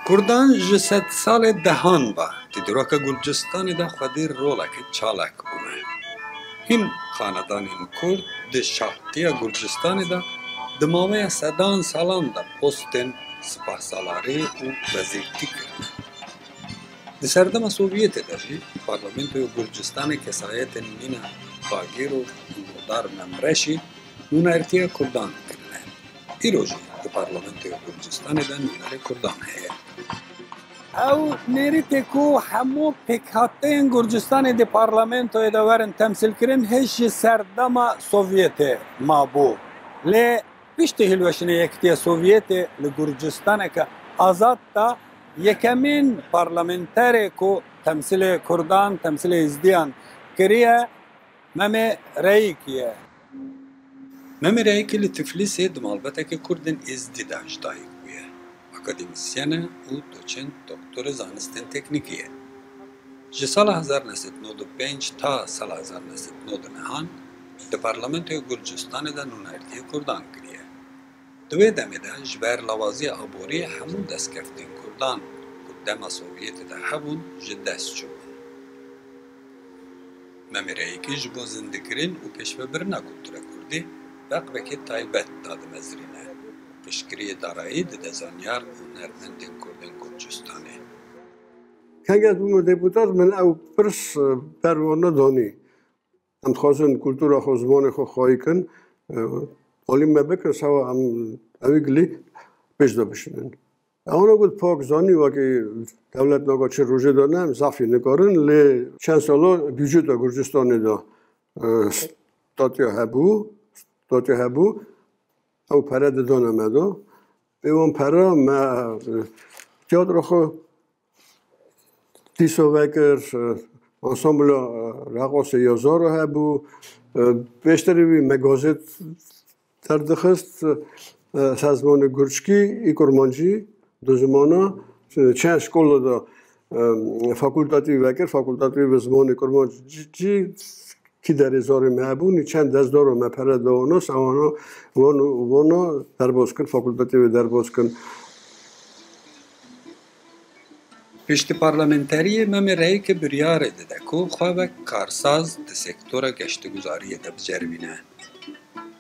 کردان جه 100 سال دهان با تدرک گرجستان ده خودی رولک چالک بونه. این خاندان این کرد ده شاهتی گرجستان ده دماغه صدان سالان ده پستن سپاه سالاری و وزیرتی کرد. ده سردم سوویت ده جی پارلمنت گرجستان کسایت نینا باگیر و مدار ممرشی نون ارتیا کردان کرده. ایروژی ده پارلمنت گرجستان ده نونر کردان هست. او نیریتی که همو پکهاتین گرجستان دی پارلمنت و ادوارن تمثیل کرن هیچ سردم سوویت ما بو. لی پیشتی هلوشنه یکتی سوویت لگرجستان که آزاد تا یکمین پارلمنتری که تمثیل کردان تمثیل ازدیان کریه ممی رایکیه. ممی رایکی لتفلیسی دمالبته که کردن ازدی داشت دایک. اکادمیسیانه و دوچنت دکتر زانستن تکنیکیه. جه سال 1995 تا سال 1999 ده پارلمنت گرجستان ده نونایتی کردان کریه. دوی دمه ده جبر لوازی عبوری همون دست کفتین کردان قدام سوویت ده هبون جه دست چوبون. ممیرایی که جبون زندگرین و کشف برنا کلتور کردی وقت تایبت داد مزرینه. پشکری دارایی ده زانیار و نرمند کردن گرجستانه. کنگه دوم دیپوتات من او پرس پروانه دانی. ام خواستن کلتور خو زمان خو خواهی کن. ولی ما بکن سوا ام اویگلی پیش دا بشنن. آنها بود پاک زانی و که دولت نگاه چه روزه دانه هم زفی نکارن لی چند سالا بیجود دا گرجستانه دا ستاتیا هبو او پره دادانم ادا به اون پره ما تئاتر خو تیسو وکر انسامبل رقاص یازار هبو بیشتری مگازت تردخست سازمان گرچکی ایکورمانجی دو زمانه چند شکل دا فاکولتاتی وکر فاکولتاتی و زمان ایکورمانجی کی در ازار معبونی چند دزدار و مپره داونا سوانا وانا درباز کن فاکولتاتی و درباز کن. پشت پارلمنتری ممی رای که بریار ده که خواه کارساز ده سکتور گشتگزاری ده بجربینه.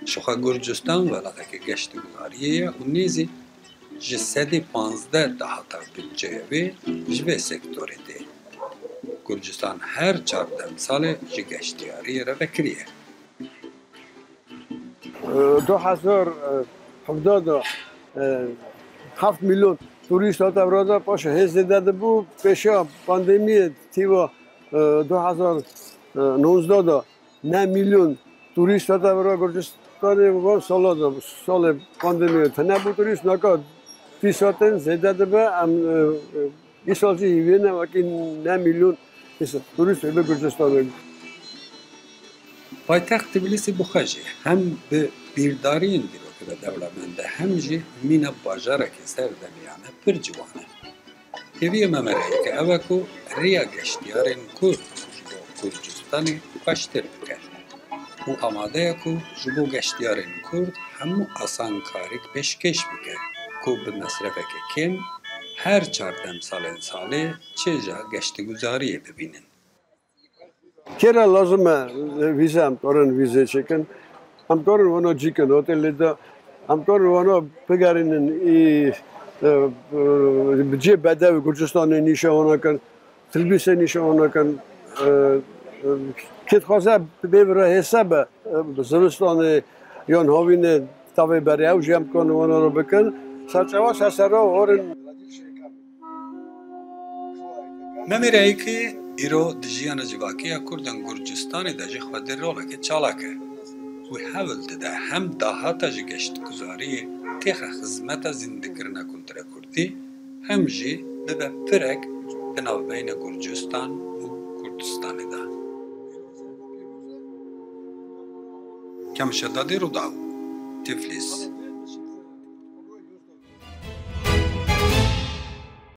شخوا گرجستان ولاده که گشتگزاریه و نیزی جسدی 15 دهاتا بجایوی جوه سکتور ده. گرجستان هر 14 سال گشتیاری را بکریه. 7 میلیون توریست ها تبراده پاشه هزده داده بود پیشا پاندمی تیوا 2019 دا 9 میلیون توریست ها تبراده گرجستان و سال پاندمی تا نبود توریست نکرد 30 ساعتن زده داده ام این سال چی نه وقتی 9 میلیون توریست به گرجستان. پایتخت تبلیسی بخواجه هم به بیرداری این دیرو که به دولتمنده هم جه مینا باجاره که سر دمیانه پر جوانه. هیوی ممرهی که اوه که ریا گشتیارین کرد جبو گرجستانی کشتر بکر. و آماده که جبو گشتیارین کرد همو آسان کاریک پیشکش بکر که به مصرفه که کم هر 14 ساله چه جا گشتگزاری ببینن. چرا لازمه ویزه هم دارن ویزه چکن هم دارن وانا جیکن هتل دا هم دارن وانا بگرینن بجی بده و گرجستان نیشه وانا کن تلبیسه نیشه وانا کن کت خواسته ببره حساب زمستان یان هاوین تابع بری او جمع کن وانا رو بکن سرچواس هسرا هورن ممیرایی که ایرو دجیان جواکیه کردن گرجستانی دجی خود روله که چالاکه و حاول ده هم دهاتا گشت گذاری تیخ خدمت زندگرنا کلتر کردی هم جی به پرک بناو بین گرجستان و کردستانی ده. کم شدادی رو داو تفلیس